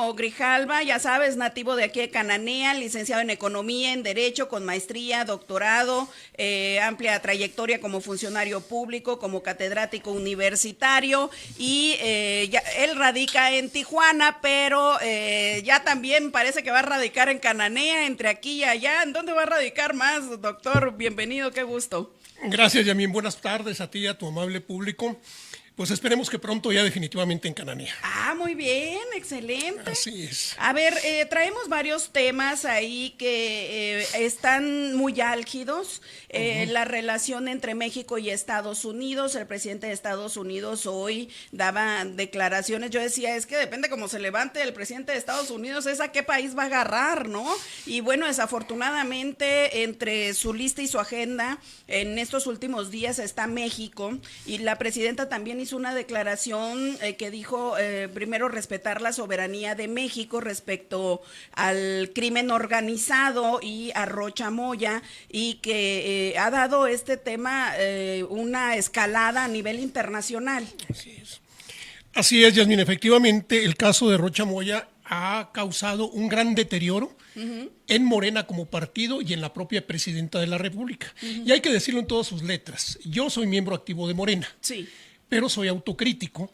Antonio Grijalva, ya sabes, nativo de aquí de Cananea, licenciado en Economía, en Derecho, con maestría, doctorado, amplia trayectoria como funcionario público, como catedrático universitario, y él radica en Tijuana, pero ya también parece que va a radicar en Cananea, entre aquí y allá. ¿En dónde va a radicar más, doctor? Bienvenido, qué gusto. Gracias, Yamín. Buenas tardes a ti y a tu amable público. Pues esperemos que pronto ya definitivamente en Cananea. Ah, muy bien, excelente. Así es. A ver, traemos varios temas ahí que están muy álgidos. La relación entre México y Estados Unidos. El presidente de Estados Unidos hoy daba declaraciones. Yo decía, es que depende cómo se levante el presidente de Estados Unidos, es a qué país va a agarrar, ¿no? Y bueno, desafortunadamente, entre su lista y su agenda, en estos últimos días está México. Y la presidenta también hizo una declaración que dijo, primero, respetar la soberanía de México respecto al crimen organizado y a Rocha Moya, y que ha dado este tema una escalada a nivel internacional. Así es, Yasmín. Efectivamente, el caso de Rocha Moya ha causado un gran deterioro en Morena como partido y en la propia presidenta de la República. Y hay que decirlo en todas sus letras. Yo soy miembro activo de Morena. Sí. Pero soy autocrítico,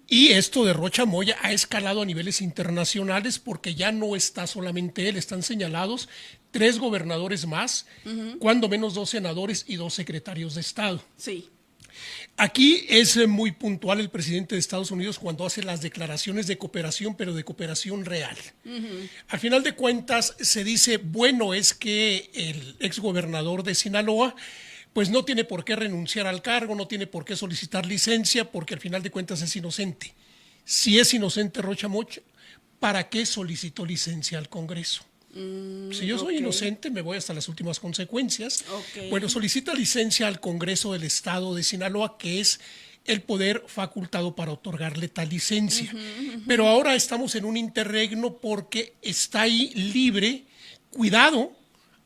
y esto de Rocha Moya ha escalado a niveles internacionales porque ya no está solamente él, están señalados 3 gobernadores más, cuando menos 2 senadores y 2 secretarios de Estado. Sí. Aquí es muy puntual el presidente de Estados Unidos cuando hace las declaraciones de cooperación, pero de cooperación real. Al final de cuentas se dice, bueno, es que el exgobernador de Sinaloa pues no tiene por qué renunciar al cargo, no tiene por qué solicitar licencia, porque al final de cuentas es inocente. Si es inocente Rocha Moya, ¿para qué solicitó licencia al Congreso? Si yo soy inocente, me voy hasta las últimas consecuencias. Bueno, solicita licencia al Congreso del Estado de Sinaloa, que es el poder facultado para otorgarle tal licencia. Pero ahora estamos en un interregno porque está ahí libre, cuidado,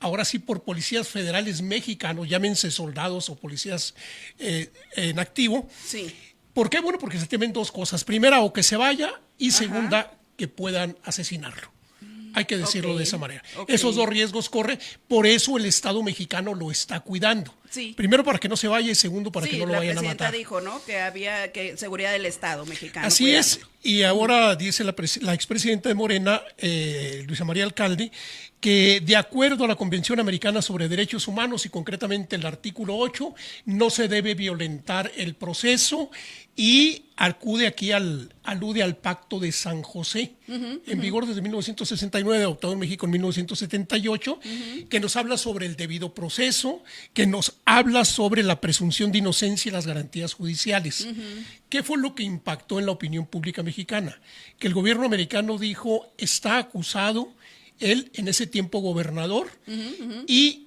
ahora sí por policías federales mexicanos, llámense soldados o policías en activo. Sí. ¿Por qué? Bueno, porque se temen 2 cosas. Primera, o que se vaya, y segunda, que puedan asesinarlo. Hay que decirlo de esa manera. Esos 2 riesgos corre, por eso el Estado mexicano lo está cuidando. Sí. Primero, para que no se vaya, y segundo, para que no lo vayan a matar. La presidenta dijo, ¿no?, que había seguridad del Estado mexicano. Así cuidando. es, y ahora dice la expresidenta de Morena, Luisa María Alcalde, que de acuerdo a la Convención Americana sobre Derechos Humanos, y concretamente el artículo 8, no se debe violentar el proceso, y alude al Pacto de San José, en vigor desde 1969, adoptado en México en 1978, que nos habla sobre el debido proceso, que nos habla sobre la presunción de inocencia y las garantías judiciales. ¿Qué fue lo que impactó en la opinión pública mexicana? Que el gobierno americano dijo, está acusado él, en ese tiempo gobernador, y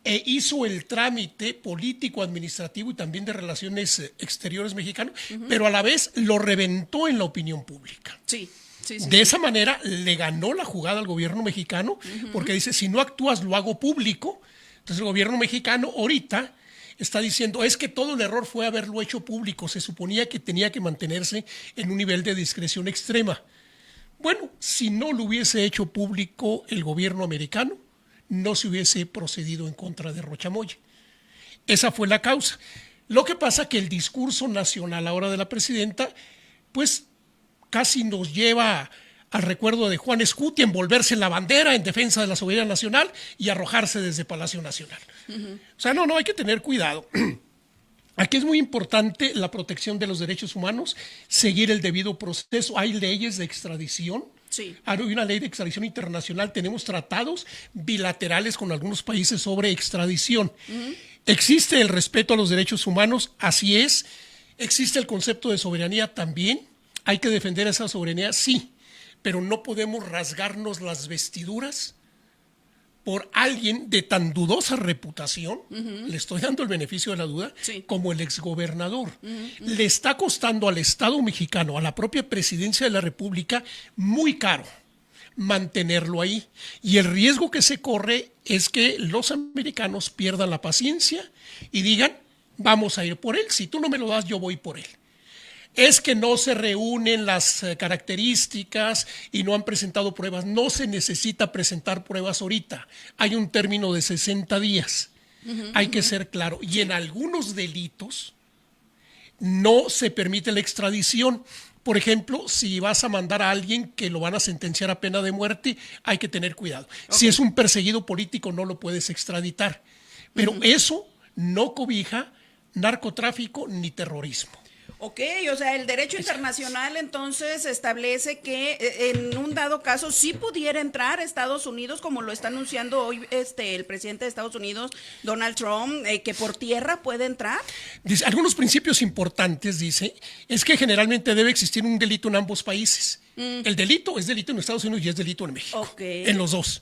hizo el trámite político, administrativo y también de relaciones exteriores mexicano, pero a la vez lo reventó en la opinión pública. Sí. De esa manera le ganó la jugada al gobierno mexicano, porque dice, si no actúas lo hago público. Entonces el gobierno mexicano ahorita está diciendo, es que todo el error fue haberlo hecho público, se suponía que tenía que mantenerse en un nivel de discreción extrema. Bueno, si no lo hubiese hecho público el gobierno americano, no se hubiese procedido en contra de Rocha Moya. Esa fue la causa. Lo que pasa que el discurso nacional ahora de la presidenta, pues casi nos lleva al recuerdo de Juan Escutia, envolverse en la bandera en defensa de la soberanía nacional y arrojarse desde Palacio Nacional. O sea, no, hay que tener cuidado. Aquí es muy importante la protección de los derechos humanos, seguir el debido proceso. Hay leyes de extradición. Sí. Hay una ley de extradición internacional, tenemos tratados bilaterales con algunos países sobre extradición. Existe el respeto a los derechos humanos, así es. Existe el concepto de soberanía también. Hay que defender esa soberanía, sí, pero no podemos rasgarnos las vestiduras por alguien de tan dudosa reputación, le estoy dando el beneficio de la duda, como el exgobernador. Le está costando al Estado mexicano, a la propia presidencia de la República, muy caro mantenerlo ahí. Y el riesgo que se corre es que los americanos pierdan la paciencia y digan, vamos a ir por él, si tú no me lo das, yo voy por él. Es que no se reúnen las características y no han presentado pruebas. No se necesita presentar pruebas ahorita. Hay un término de 60 días. Hay que ser claro. Y en algunos delitos no se permite la extradición. Por ejemplo, si vas a mandar a alguien que lo van a sentenciar a pena de muerte, hay que tener cuidado. Si es un perseguido político, no lo puedes extraditar. Pero eso no cobija narcotráfico ni terrorismo. Ok, o sea, el derecho internacional entonces establece que en un dado caso sí pudiera entrar a Estados Unidos, como lo está anunciando hoy el presidente de Estados Unidos, Donald Trump, que por tierra puede entrar. Dice, algunos principios importantes, dice, es que generalmente debe existir un delito en ambos países. El delito es delito en Estados Unidos y es delito en México, en los dos.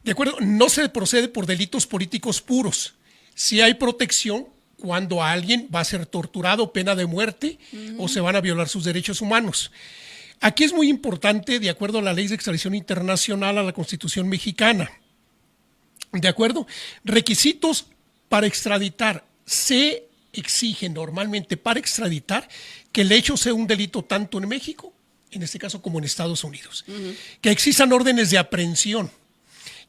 De acuerdo, no se procede por delitos políticos puros. Si hay protección cuando alguien va a ser torturado, pena de muerte, o se van a violar sus derechos humanos. Aquí es muy importante, de acuerdo a la ley de extradición internacional, a la Constitución mexicana. ¿De acuerdo? Requisitos para extraditar. Se exige normalmente para extraditar que el hecho sea un delito tanto en México, en este caso, como en Estados Unidos. Que existan órdenes de aprehensión.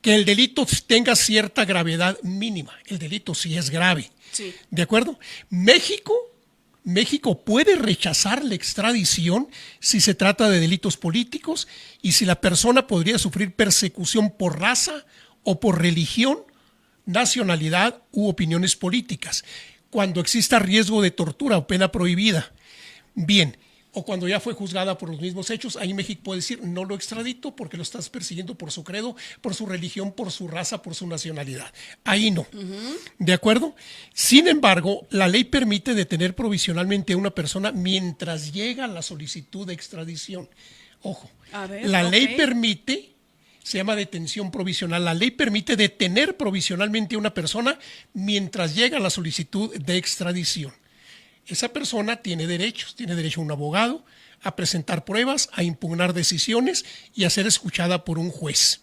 Que el delito tenga cierta gravedad mínima. El delito sí es grave. Sí. ¿De acuerdo? México puede rechazar la extradición si se trata de delitos políticos y si la persona podría sufrir persecución por raza o por religión, nacionalidad u opiniones políticas, cuando exista riesgo de tortura o pena prohibida. Bien, o cuando ya fue juzgada por los mismos hechos, ahí México puede decir, no lo extradito porque lo estás persiguiendo por su credo, por su religión, por su raza, por su nacionalidad. Ahí no. ¿De acuerdo? Sin embargo, la ley permite detener provisionalmente a una persona mientras llega la solicitud de extradición. Ojo, la ley permite, se llama detención provisional, la ley permite detener provisionalmente a una persona mientras llega la solicitud de extradición. Esa persona tiene derechos, tiene derecho a un abogado, a presentar pruebas, a impugnar decisiones y a ser escuchada por un juez.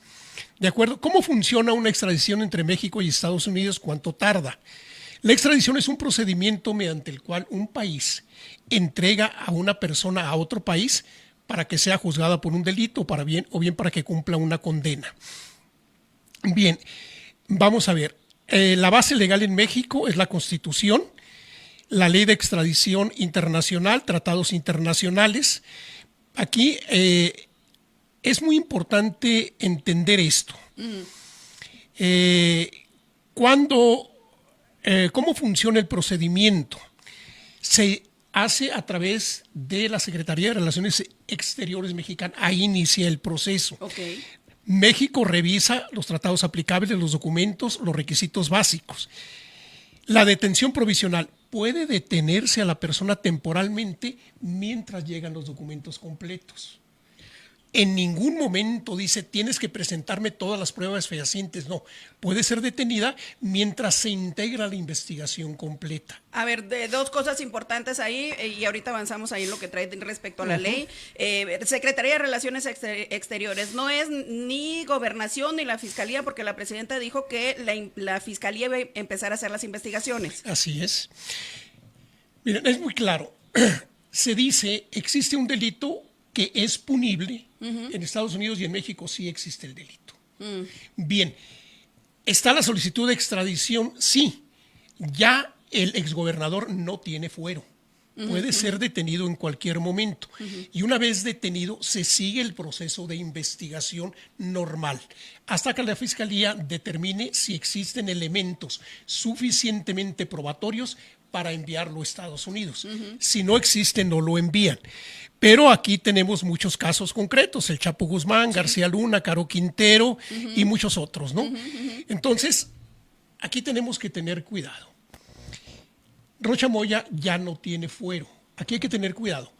¿De acuerdo? ¿Cómo funciona una extradición entre México y Estados Unidos? ¿Cuánto tarda? La extradición es un procedimiento mediante el cual un país entrega a una persona a otro país para que sea juzgada por un delito o bien para que cumpla una condena. Bien, vamos a ver. La base legal en México es la Constitución, la ley de extradición internacional, tratados internacionales. Aquí es muy importante entender esto. ¿Cómo funciona el procedimiento? Se hace a través de la Secretaría de Relaciones Exteriores mexicana. Ahí inicia el proceso. México revisa los tratados aplicables, los documentos, los requisitos básicos. La detención provisional puede detenerse a la persona temporalmente mientras llegan los documentos completos. En ningún momento dice tienes que presentarme todas las pruebas fehacientes. No, puede ser detenida mientras se integra la investigación completa. A ver, dos cosas importantes ahí, y ahorita avanzamos ahí en lo que trae respecto a la ley. Secretaría de Relaciones Exteriores, no es ni Gobernación ni la Fiscalía, porque la presidenta dijo que la Fiscalía va a empezar a hacer las investigaciones. Así es. Miren, es muy claro. Se dice, existe un delito que es punible. En Estados Unidos y en México sí existe el delito. Bien, ¿está la solicitud de extradición? Sí. Ya el exgobernador no tiene fuero. Puede ser detenido en cualquier momento. Y una vez detenido, se sigue el proceso de investigación normal, hasta que la Fiscalía determine si existen elementos suficientemente probatorios para enviarlo a Estados Unidos. Si no existen, no lo envían. Pero aquí tenemos muchos casos concretos, el Chapo Guzmán, García Luna, Caro Quintero y muchos otros, ¿no? Entonces, aquí tenemos que tener cuidado. Rocha Moya ya no tiene fuero. Aquí hay que tener cuidado.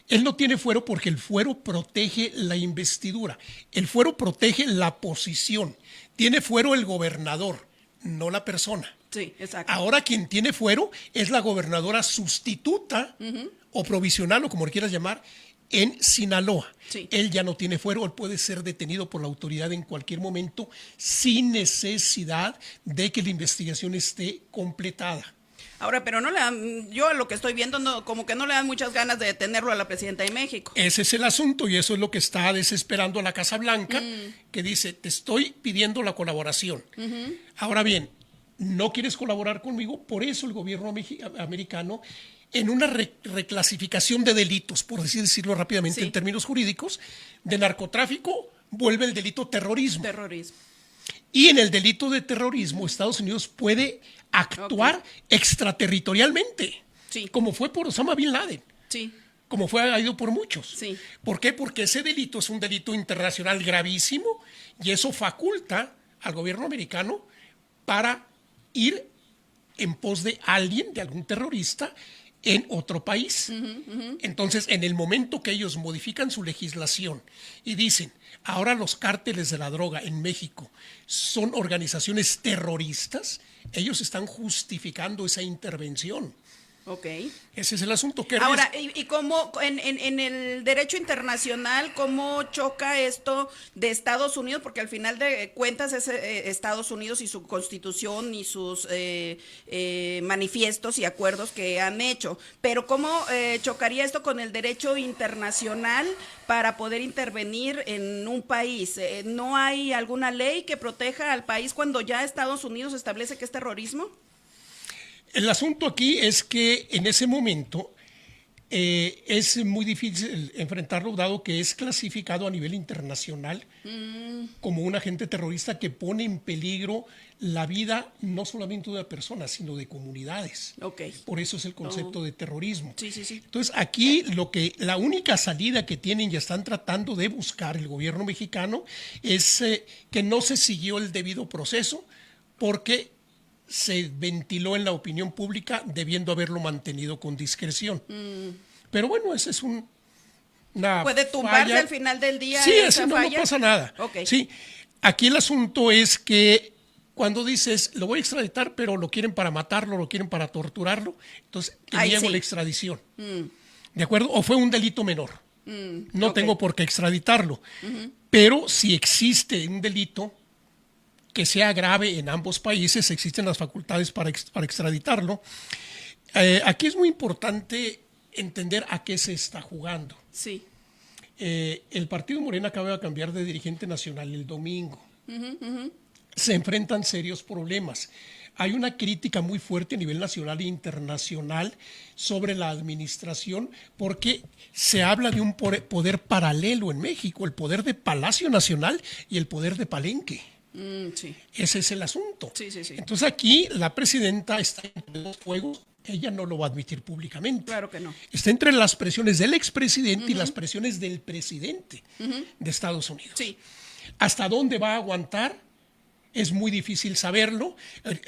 Él no tiene fuero porque el fuero protege la investidura. El fuero protege la posición. Tiene fuero el gobernador, no la persona. Sí, exacto. Ahora quien tiene fuero es la gobernadora sustituta o provisional, o como le quieras llamar, en Sinaloa. Sí. Él ya no tiene fuero, él puede ser detenido por la autoridad en cualquier momento sin necesidad de que la investigación esté completada. Ahora, pero no le dan, yo lo que estoy viendo, no, como que no le dan muchas ganas de detenerlo a la presidenta de México. Ese es el asunto y eso es lo que está desesperando a la Casa Blanca, que dice, te estoy pidiendo la colaboración. Ahora bien, no quieres colaborar conmigo, por eso el gobierno americano, en una reclasificación de delitos, por así decirlo rápidamente en términos jurídicos, de narcotráfico, vuelve el delito terrorismo. Y en el delito de terrorismo, Estados Unidos puede actuar extraterritorialmente, como fue por Osama Bin Laden, como ha ido por muchos. ¿Por qué? Porque ese delito es un delito internacional gravísimo y eso faculta al gobierno americano para ir en pos de alguien, de algún terrorista, en otro país. Entonces, en el momento que ellos modifican su legislación y dicen, ahora los cárteles de la droga en México son organizaciones terroristas, ellos están justificando esa intervención. Ese es el asunto. Ahora, ¿y cómo en el derecho internacional, cómo choca esto de Estados Unidos? Porque al final de cuentas es Estados Unidos y su constitución y sus manifiestos y acuerdos que han hecho. Pero ¿cómo chocaría esto con el derecho internacional para poder intervenir en un país? ¿No hay alguna ley que proteja al país cuando ya Estados Unidos establece que es terrorismo? El asunto aquí es que en ese momento es muy difícil enfrentarlo, dado que es clasificado a nivel internacional como un agente terrorista que pone en peligro la vida no solamente de una persona, sino de comunidades. Por eso es el concepto de terrorismo. Entonces, aquí la única salida que tienen y están tratando de buscar el gobierno mexicano es que no se siguió el debido proceso, porque se ventiló en la opinión pública debiendo haberlo mantenido con discreción. Pero bueno, ese es una ¿Puede tumbarse falla. al final del día Sí, esa no falla? pasa nada. Sí, aquí el asunto es que cuando dices, lo voy a extraditar, pero lo quieren para matarlo, lo quieren para torturarlo, entonces te niego la extradición. ¿De acuerdo? O fue un delito menor. No tengo por qué extraditarlo. Pero si existe un delito que sea grave en ambos países, existen las facultades para extraditarlo. Aquí es muy importante entender a qué se está jugando. El partido Morena acaba de cambiar de dirigente nacional el domingo. Se enfrentan serios problemas. Hay una crítica muy fuerte a nivel nacional e internacional sobre la administración, porque se habla de un poder paralelo en México, el poder de Palacio Nacional y el poder de Palenque. Ese es el asunto. Entonces aquí la presidenta está entre dos fuegos. Ella no lo va a admitir públicamente. Claro que no. Está entre las presiones del expresidente y las presiones del presidente de Estados Unidos. ¿Hasta dónde va a aguantar? Es muy difícil saberlo.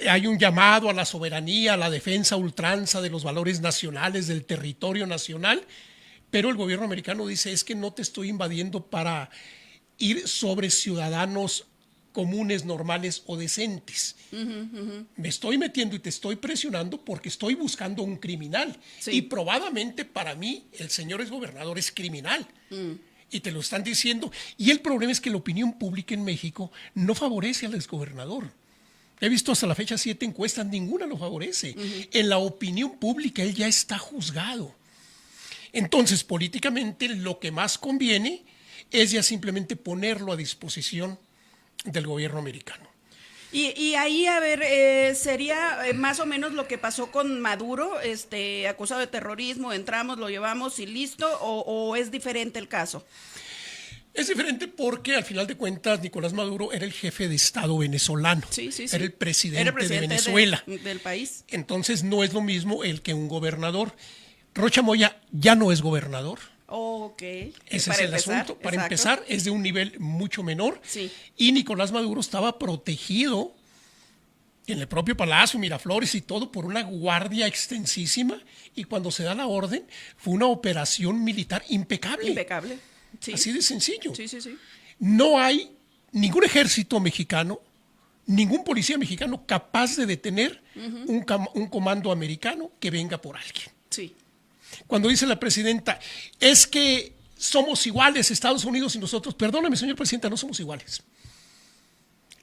Hay un llamado a la soberanía, a la defensa a ultranza de los valores nacionales, del territorio nacional, pero el gobierno americano dice, es que no te estoy invadiendo para ir sobre ciudadanos comunes, normales o decentes. Me estoy metiendo y te estoy presionando porque estoy buscando un criminal. Y probadamente para mí el señor exgobernador es criminal. Y te lo están diciendo. Y el problema es que la opinión pública en México no favorece al exgobernador. He visto hasta la fecha 7 encuestas, ninguna lo favorece. En la opinión pública él ya está juzgado. Entonces, políticamente lo que más conviene es ya simplemente ponerlo a disposición del gobierno americano. Y ahí, a ver, sería más o menos lo que pasó con Maduro, acusado de terrorismo, entramos, lo llevamos y listo, o es diferente el caso. Es diferente porque al final de cuentas Nicolás Maduro era el jefe de Estado venezolano, era el presidente de Venezuela, del país. Entonces no es lo mismo él que un gobernador. Rocha Moya ya no es gobernador. Ese es el asunto. Para empezar, es de un nivel mucho menor. Y Nicolás Maduro estaba protegido en el propio Palacio, Miraflores y todo, por una guardia extensísima. Y cuando se da la orden, fue una operación militar impecable. Así de sencillo. No hay ningún ejército mexicano, ningún policía mexicano capaz de detener un comando americano que venga por alguien. Cuando dice la presidenta, es que somos iguales Estados Unidos y nosotros. Perdóname, señor presidente, no somos iguales.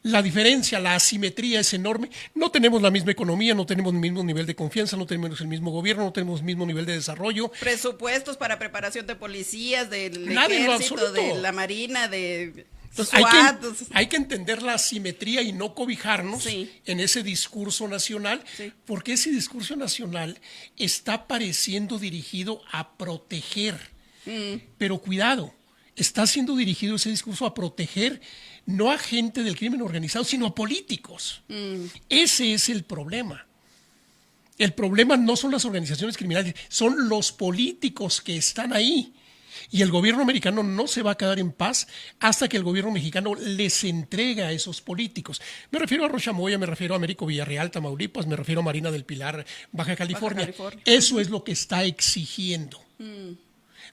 La diferencia, la asimetría es enorme. No tenemos la misma economía, no tenemos el mismo nivel de confianza, no tenemos el mismo gobierno, no tenemos el mismo nivel de desarrollo. Presupuestos para preparación de policías, del Nada en lo ejército, absoluto. de la marina, de Entonces, SWAT. hay que entender la asimetría y no cobijarnos Sí. en ese discurso nacional, Sí. porque ese discurso nacional está pareciendo dirigido a proteger. Pero cuidado, está siendo dirigido ese discurso a proteger no a gente del crimen organizado, sino a políticos. Ese es el problema. El problema no son las organizaciones criminales, son los políticos que están ahí. Y el gobierno americano no se va a quedar en paz hasta que el gobierno mexicano les entregue a esos políticos. Me refiero a Rocha Moya, me refiero a Américo Villarreal, Tamaulipas, me refiero a Marina del Pilar, Baja California. Eso es lo que está exigiendo.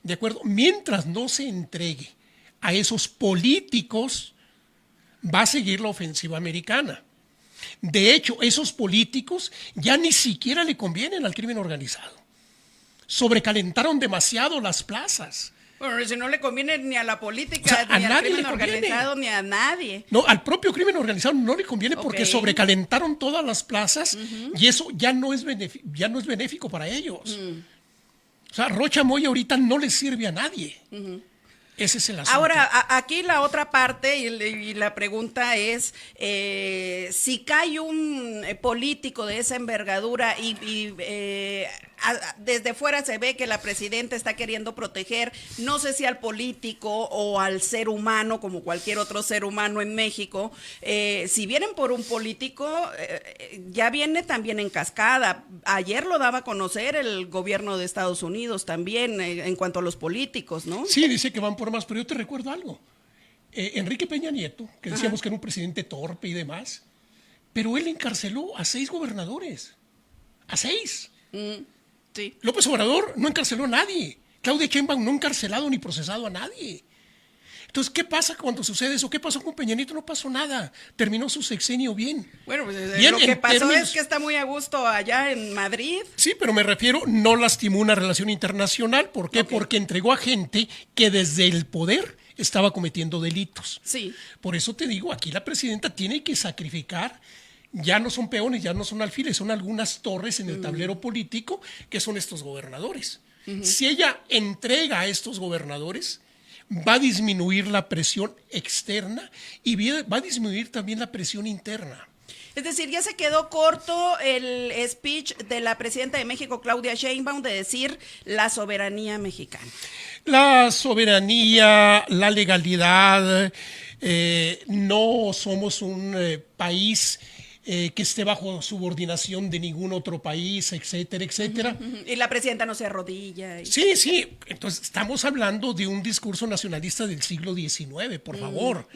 ¿De acuerdo? Mientras no se entregue a esos políticos, va a seguir la ofensiva americana. De hecho, esos políticos ya ni siquiera le convienen al crimen organizado. Sobrecalentaron demasiado las plazas. Bueno, si no le conviene ni a la política, O sea, a ni al nadie crimen le conviene. organizado, ni a nadie. No, al propio crimen organizado no le conviene porque Ok. sobrecalentaron todas las plazas y eso ya no es benéfico para ellos. O sea, Rocha Moya ahorita no le sirve a nadie. Ese es el asunto. Ahora, aquí la otra parte y la pregunta es, si cae un político de esa envergadura y desde fuera se ve que la presidenta está queriendo proteger, no sé si al político o al ser humano, como cualquier otro ser humano en México, si vienen por un político, ya viene también en cascada. Ayer lo daba a conocer el gobierno de Estados Unidos también en cuanto a los políticos, ¿no? Sí, dice que van por más, pero yo te recuerdo algo. Enrique Peña Nieto, que decíamos que era un presidente torpe y demás, pero él encarceló a 6 gobernadores. A 6. Sí. López Obrador no encarceló a nadie. Claudia Sheinbaum no ha encarcelado ni procesado a nadie. Entonces, ¿qué pasa cuando sucede eso? ¿Qué pasó con Peña Nieto? No pasó nada. Terminó su sexenio bien. Bueno, pues Bien, lo que en pasó términos- es que está muy a gusto allá en Madrid. Sí, pero me refiero, no lastimó una relación internacional. ¿Por qué? Ok. Porque entregó a gente que desde el poder estaba cometiendo delitos. Sí. Por eso te digo, aquí la presidenta tiene que sacrificar, ya no son peones, ya no son alfiles, son algunas torres en el tablero político que son estos gobernadores. Si ella entrega a estos gobernadores, va a disminuir la presión externa y va a disminuir también la presión interna. Es decir, ya se quedó corto el speech de la presidenta de México, Claudia Sheinbaum, de decir la soberanía mexicana. La soberanía, la legalidad, no somos un país que esté bajo subordinación de ningún otro país, etcétera, etcétera. Y la presidenta no se arrodilla. Sí, sí. Entonces, estamos hablando de un discurso nacionalista del siglo XIX, por favor.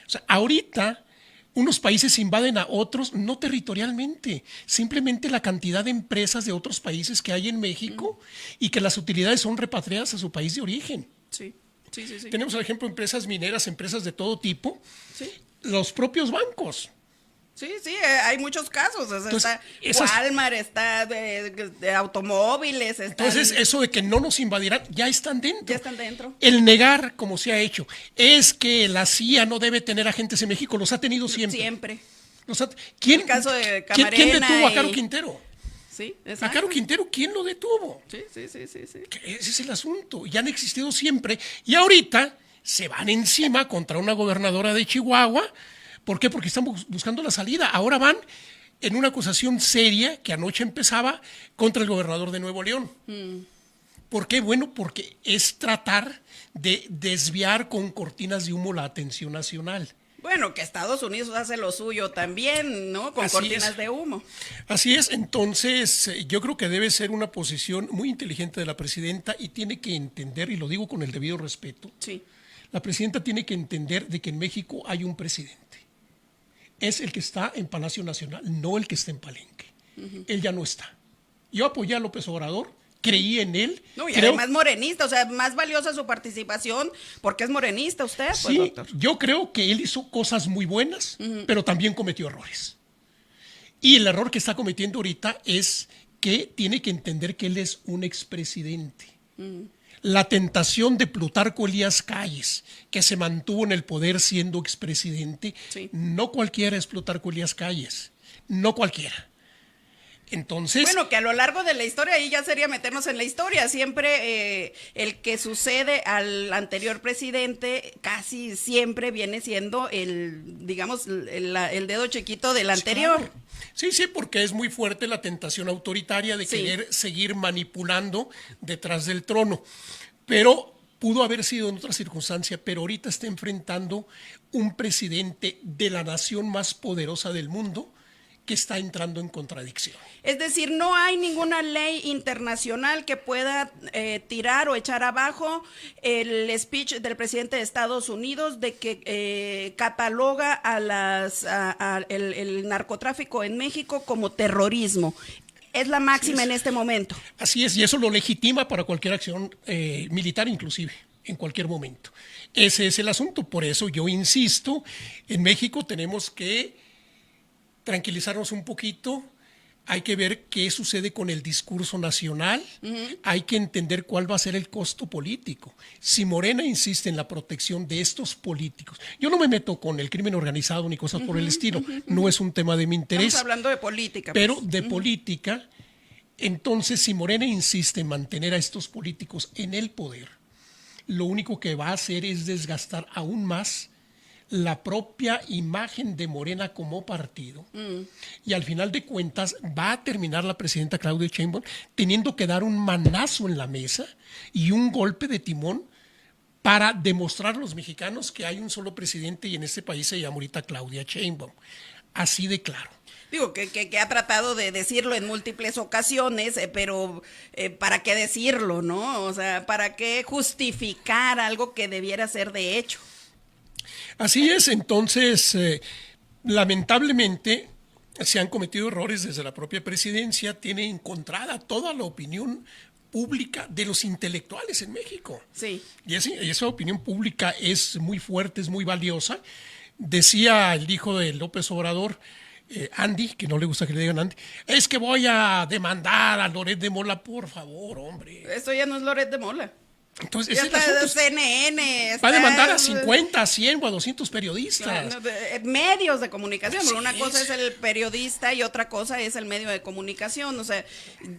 O sea, ahorita unos países invaden a otros, no territorialmente, simplemente la cantidad de empresas de otros países que hay en México y que las utilidades son repatriadas a su país de origen. Sí, sí, sí. Sí. Tenemos, por ejemplo, empresas mineras, empresas de todo tipo, Sí. los propios bancos. Sí, hay muchos casos. O sea, Entonces, está Walmart, está de automóviles. Entonces, eso de que no nos invadirán, ya están dentro. Ya están dentro. El negar, como se ha hecho, es que la CIA no debe tener agentes en México, los ha tenido siempre. Siempre. ¿Quién, El caso de ¿quién Camarena detuvo a y- Caro Quintero? Sí, A exacto. Caro Quintero, ¿quién lo detuvo? Sí. Que ese es el asunto. Ya han existido siempre. Y ahorita se van encima contra una gobernadora de Chihuahua. ¿Por qué? Porque están buscando la salida. Ahora van en una acusación seria que anoche empezaba contra el gobernador de Nuevo León. ¿Por qué? Bueno, porque es tratar de desviar con cortinas de humo la atención nacional. Bueno, que Estados Unidos hace lo suyo también, ¿no? Con Así cortinas es. de humo. Así es, entonces yo creo que debe ser una posición muy inteligente de la presidenta y tiene que entender, y lo digo con el debido respeto, Sí. la presidenta tiene que entender de que en México hay un presidente. Es el que está en Palacio Nacional, no el que está en Palenque. Él ya no está. Yo apoyé a López Obrador, creí en él. No, y creo- además morenista, o sea, más valiosa su participación porque es morenista usted, pues, Sí, doctor. yo creo que él hizo cosas muy buenas, pero también cometió errores. Y el error que está cometiendo ahorita es que tiene que entender que él es un expresidente. La tentación de Plutarco Elías Calles, que se mantuvo en el poder siendo expresidente, Sí. no cualquiera es Plutarco Elías Calles, no cualquiera. Entonces, Bueno, que a lo largo de la historia, ahí ya sería meternos en la historia, siempre el que sucede al anterior presidente casi siempre viene siendo digamos, el dedo chiquito del anterior. claro. Sí, sí, porque es muy fuerte la tentación autoritaria de Sí. querer seguir manipulando detrás del trono. Pero pudo haber sido en otra circunstancia, pero ahorita está enfrentando un presidente de la nación más poderosa del mundo que está entrando en contradicción. Es decir, no hay ninguna ley internacional que pueda tirar o echar abajo el speech del presidente de Estados Unidos de que cataloga el narcotráfico en México como terrorismo. Es la máxima en este momento. Así es, y eso lo legitima para cualquier acción militar inclusive, en cualquier momento. Ese es el asunto, por eso yo insisto, en México tenemos que tranquilizarnos un poquito, hay que ver qué sucede con el discurso nacional, hay que entender cuál va a ser el costo político. Si Morena insiste en la protección de estos políticos, yo no me meto con el crimen organizado ni cosas por el estilo, no es un tema de mi interés. Estamos hablando de política. Pero de política, entonces si Morena insiste en mantener a estos políticos en el poder, lo único que va a hacer es desgastar aún más la propia imagen de Morena como partido. Y al final de cuentas va a terminar la presidenta Claudia Sheinbaum teniendo que dar un manazo en la mesa y un golpe de timón para demostrar a los mexicanos que hay un solo presidente y en este país se llama ahorita Claudia Sheinbaum. Así de claro. Digo, que ha tratado de decirlo en múltiples ocasiones, pero ¿para qué decirlo, no? O sea, ¿para qué justificar algo que debiera ser de hecho? Así es, entonces, lamentablemente se han cometido errores desde la propia presidencia, tiene encontrada toda la opinión pública de los intelectuales en México. Sí. Y esa opinión pública es muy fuerte, es muy valiosa. Decía el hijo de López Obrador, Andy, que no le gusta que le digan Andy, es que voy a demandar a Loret de Mola, por favor, hombre. Esto ya no es Loret de Mola. Entonces, Ya ese es el está asunto. CNN. Va a demandar a 50, a 100 o a 200 periodistas. Medios de comunicación, porque una Así cosa es. es el periodista y otra cosa es el medio de comunicación. O sea,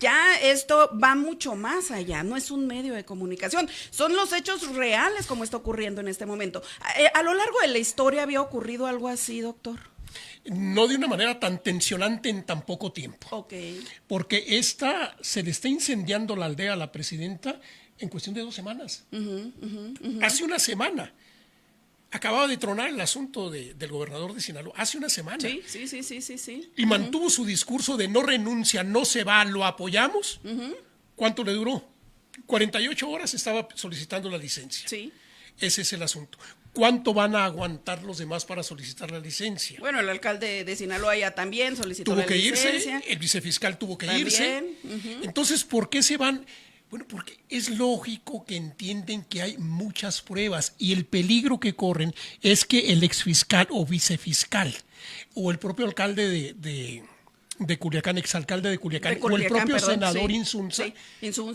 ya esto va mucho más allá, no es un medio de comunicación, son los hechos reales como está ocurriendo en este momento. A lo largo de la historia había ocurrido algo así, doctor. No de una manera tan tensionante en tan poco tiempo. Ok. Porque se le está incendiando la aldea a la presidenta en cuestión de 2 semanas. Hace una semana. Acababa de tronar el asunto del gobernador de Sinaloa. Hace una semana. Sí. Y mantuvo su discurso de no renuncia, no se va, lo apoyamos. ¿Cuánto le duró? 48 horas estaba solicitando la licencia. Sí. Ese es el asunto. ¿Cuánto van a aguantar los demás para solicitar la licencia? Bueno, el alcalde de Sinaloa ya también solicitó Tuvo la que licencia. irse, el vicefiscal tuvo que También, irse. Entonces, ¿por qué se van? Bueno, porque es lógico que entienden que hay muchas pruebas y el peligro que corren es que el exfiscal o vicefiscal o el propio alcalde de Culiacán, exalcalde de Culiacán, o el propio senador Insunza,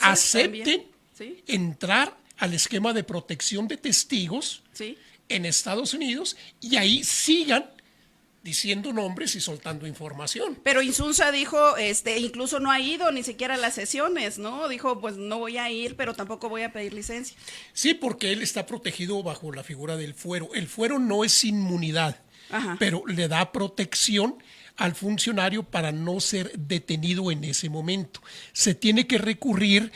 acepten también. Sí. entrar al esquema de protección de testigos Sí. en Estados Unidos y ahí sigan diciendo nombres y soltando información. Pero Insunza dijo, incluso no ha ido ni siquiera a las sesiones, ¿no? Dijo, pues no voy a ir, pero tampoco voy a pedir licencia. Sí, porque él está protegido bajo la figura del fuero. El fuero no es inmunidad, pero le da protección al funcionario para no ser detenido en ese momento. Se tiene que recurrir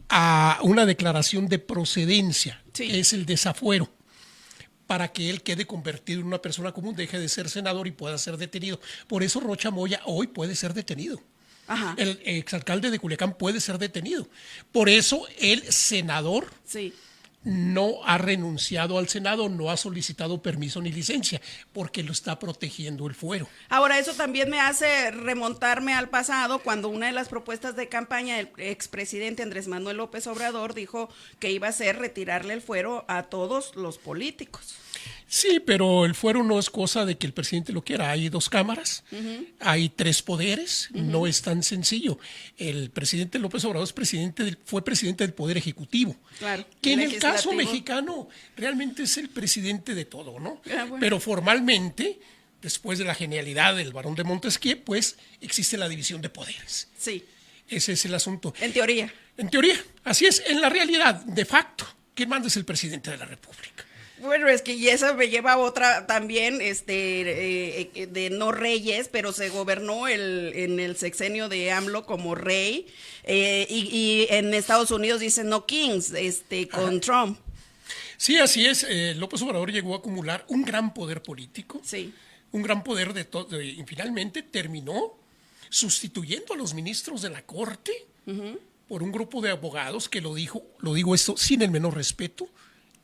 a una declaración de procedencia, que es el desafuero, para que él quede convertido en una persona común, deje de ser senador y pueda ser detenido. Por eso Rocha Moya hoy puede ser detenido. El exalcalde de Culiacán puede ser detenido. Por eso el senador no ha renunciado al Senado, no ha solicitado permiso ni licencia, porque lo está protegiendo el fuero. Ahora, eso también me hace remontarme al pasado, cuando una de las propuestas de campaña del expresidente Andrés Manuel López Obrador dijo que iba a ser retirarle el fuero a todos los políticos. Sí, pero el fuero no es cosa de que el presidente lo quiera. Hay dos cámaras, hay tres poderes, no es tan sencillo. El presidente López Obrador fue presidente del Poder Ejecutivo, Claro. que en el caso Legislativo. mexicano realmente es el presidente de todo, ¿no? Bueno. Pero formalmente, después de la genialidad del barón de Montesquieu, pues existe la división de poderes. Sí, Ese es el asunto. en teoría. En teoría, así es. En la realidad, de facto, quien manda es el presidente de la República. Bueno, es que y esa me lleva a otra también, de no reyes, pero se gobernó en el sexenio de AMLO como rey, y en Estados Unidos dicen no kings, con Trump. Sí, así es. López Obrador llegó a acumular un gran poder político, Sí, un gran poder y finalmente terminó sustituyendo a los ministros de la Corte por un grupo de abogados que lo digo esto sin el menor respeto,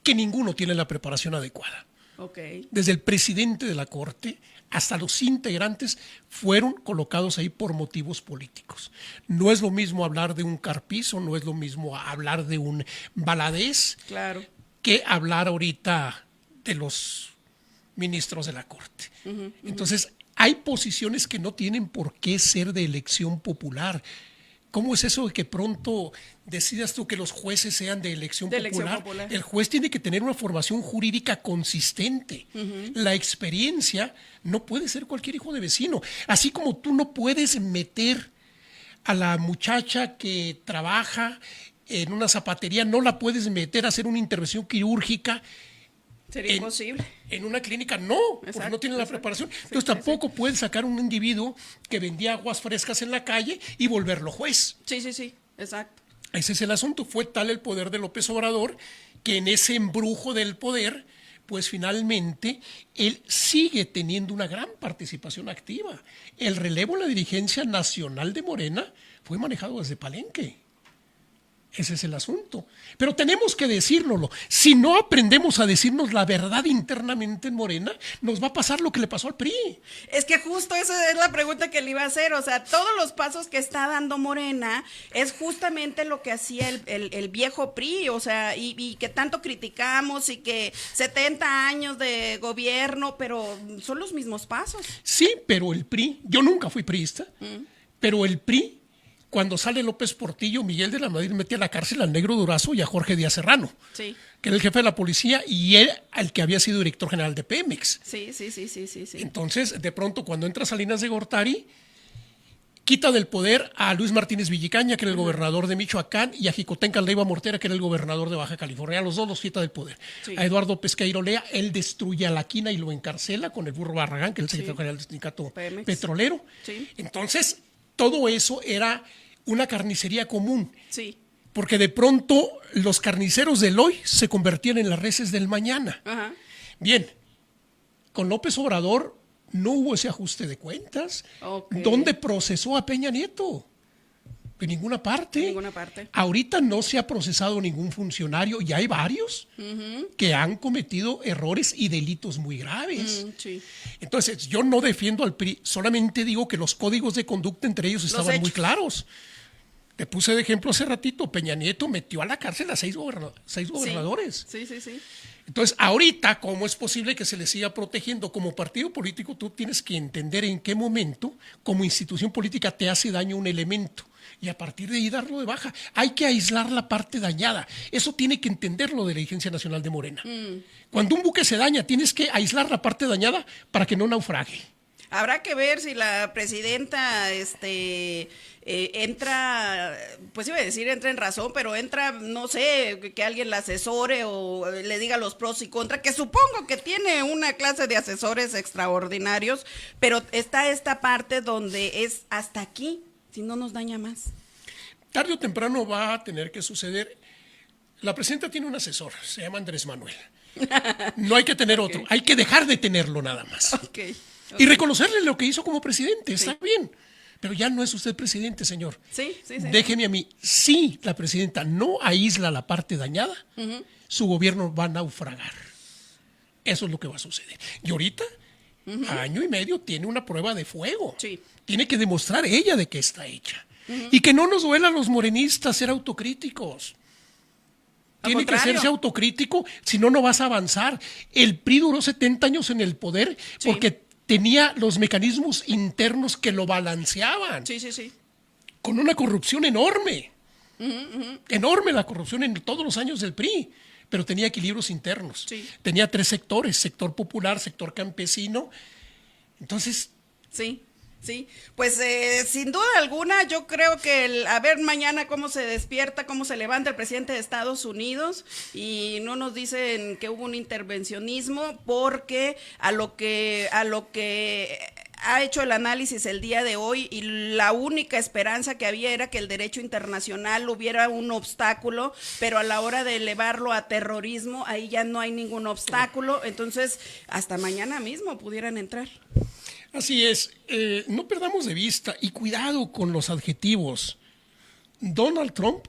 que ninguno tiene la preparación adecuada. ok. Desde el presidente de la Corte hasta los integrantes fueron colocados ahí por motivos políticos. No es lo mismo hablar de un Carpizo, no es lo mismo hablar de un Valadez, Claro. que hablar ahorita de los ministros de la Corte. Entonces, hay posiciones que no tienen por qué ser de elección popular. ¿Cómo es eso de que pronto decidas tú que los jueces sean de elección popular? El juez tiene que tener una formación jurídica consistente. La experiencia no puede ser cualquier hijo de vecino. Así como tú no puedes meter a la muchacha que trabaja en una zapatería, no la puedes meter a hacer una intervención quirúrgica. Sería imposible. En una clínica no, porque no tiene la preparación. Entonces sí, tampoco puedes sacar un individuo que vendía aguas frescas en la calle y volverlo juez. Sí, exacto. Ese es el asunto. Fue tal el poder de López Obrador que en ese embrujo del poder, pues finalmente él sigue teniendo una gran participación activa. El relevo en la dirigencia nacional de Morena fue manejado desde Palenque. Ese es el asunto. Pero tenemos que decírnoslo. Si no aprendemos a decirnos la verdad internamente en Morena, nos va a pasar lo que le pasó al PRI. Es que justo esa es la pregunta que le iba a hacer. O sea, todos los pasos que está dando Morena es justamente lo que hacía el viejo PRI. O sea, y que tanto criticamos y que 70 años de gobierno, pero son los mismos pasos. Sí, pero el PRI, yo nunca fui priista, pero el PRI, cuando sale López Portillo, Miguel de la Madrid mete a la cárcel al Negro Durazo y a Jorge Díaz Serrano, Sí. que era el jefe de la policía y él al que había sido director general de Pemex. Sí. Entonces, de pronto, cuando entra Salinas de Gortari, quita del poder a Luis Martínez Villicaña, que era el gobernador de Michoacán, y a Jicotenca Leiva Mortera, que era el gobernador de Baja California. A los dos los quita del poder. Sí. A Eduardo Pesqueiro Lea, él destruye a La Quina y lo encarcela con el Burro Barragán, que es el secretario general del sindicato Pemex. petrolero. Sí. Entonces, todo eso era una carnicería común. Sí. Porque de pronto los carniceros del hoy se convertían en las reses del mañana. Ajá. Bien, con López Obrador no hubo ese ajuste de cuentas. Ok. ¿Dónde procesó a Peña Nieto? En ninguna parte. En ninguna parte. Ahorita no se ha procesado ningún funcionario y hay varios que han cometido errores y delitos muy graves. Sí. Entonces, yo no defiendo al PRI, solamente digo que los códigos de conducta entre ellos estaban muy hechos. claros. Te puse de ejemplo hace ratito, Peña Nieto metió a la cárcel a seis gobernadores. Sí. Entonces, ahorita, ¿cómo es posible que se le siga protegiendo? Como partido político, tú tienes que entender en qué momento, como institución política, te hace daño un elemento. Y a partir de ahí darlo de baja. Hay que aislar la parte dañada. Eso tiene que entenderlo de la Dirigencia Nacional de Morena. Cuando un buque se daña, tienes que aislar la parte dañada para que no naufrague. Habrá que ver si la presidenta entra, pues iba a decir entra en razón, pero entra, no sé, que alguien la asesore o le diga los pros y contras, que supongo que tiene una clase de asesores extraordinarios, pero está esta parte donde es hasta aquí, si no nos daña más. Tarde o temprano va a tener que suceder. La presidenta tiene un asesor, se llama Andrés Manuel. No hay que tener otro, hay que dejar de tenerlo nada más. Okay. Y reconocerle lo que hizo como presidente, está bien. Pero ya no es usted presidente, señor. Sí. Déjeme a mí. Si la presidenta no aísla la parte dañada, su gobierno va a naufragar. Eso es lo que va a suceder. Y ahorita, año y medio, tiene una prueba de fuego. Sí. Tiene que demostrar ella de qué está hecha. Y que no nos duela a los morenistas ser autocríticos. tiene que serse autocrítico, si no, no vas a avanzar. El PRI duró 70 años en el poder porque tenía los mecanismos internos que lo balanceaban. Sí. Con una corrupción enorme. Enorme la corrupción en todos los años del PRI, pero tenía equilibrios internos. Tenía 3 sectores, sector popular, sector campesino. Entonces... Sí, pues sin duda alguna yo creo que a ver mañana cómo se despierta, cómo se levanta el presidente de Estados Unidos y no nos dicen que hubo un intervencionismo, porque a lo que ha hecho el análisis el día de hoy, y la única esperanza que había era que el derecho internacional hubiera un obstáculo, pero a la hora de elevarlo a terrorismo, ahí ya no hay ningún obstáculo, entonces hasta mañana mismo pudieran entrar. Así es, no perdamos de vista y cuidado con los adjetivos. Donald Trump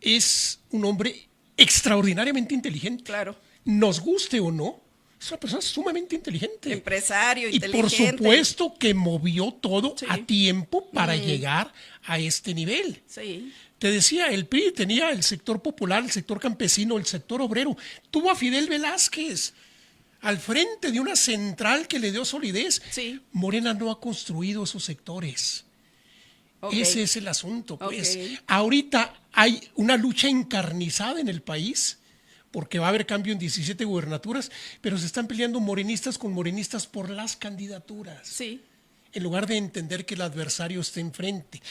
es un hombre extraordinariamente inteligente. Claro. Nos guste o no, es una persona sumamente inteligente. Empresario, inteligente. Y por supuesto que movió todo a tiempo para llegar a este nivel. Sí. Te decía, el PRI tenía el sector popular, el sector campesino, el sector obrero. Tuvo a Fidel Velázquez al frente de una central que le dio solidez. Morena no ha construido esos sectores. Ese es el asunto, pues. Ahorita hay una lucha encarnizada en el país, porque va a haber cambio en 17 gubernaturas, pero se están peleando morenistas con morenistas por las candidaturas. En lugar de entender que el adversario está enfrente.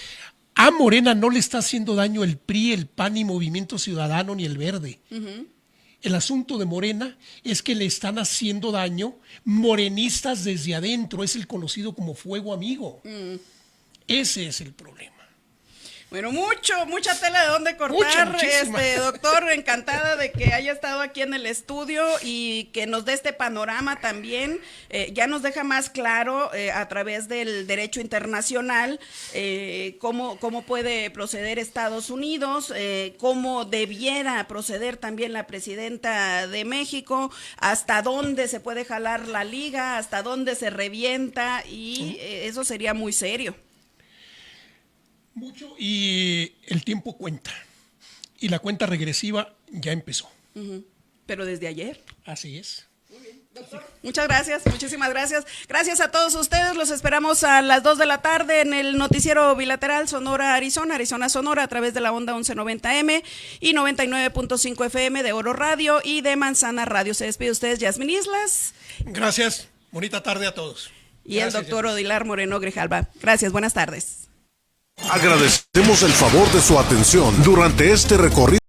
A Morena no le está haciendo daño el PRI, el PAN, ni Movimiento Ciudadano, ni el Verde. El asunto de Morena es que le están haciendo daño morenistas desde adentro, es el conocido como fuego amigo. Ese es el problema. Bueno, mucha tela de dónde cortar, doctor, encantada de que haya estado aquí en el estudio y que nos dé este panorama también, ya nos deja más claro a través del derecho internacional cómo puede proceder Estados Unidos, cómo debiera proceder también la presidenta de México, hasta dónde se puede jalar la liga, hasta dónde se revienta y eso sería muy serio. Mucho, y el tiempo cuenta. Y la cuenta regresiva ya empezó. Pero desde ayer. Así es. Muy bien, doctor. Muchas gracias, muchísimas gracias. Gracias a todos ustedes. Los esperamos a las 2 de la tarde en el noticiero bilateral Sonora, Arizona, Sonora, a través de la onda 1190M y 99.5 FM de Oro Radio y de Manzana Radio. Se despide ustedes, Yasmín Islas. Gracias. Bonita tarde a todos. Y gracias, el doctor Odilar Moreno Grijalva. Gracias, buenas tardes. Agradecemos el favor de su atención durante este recorrido.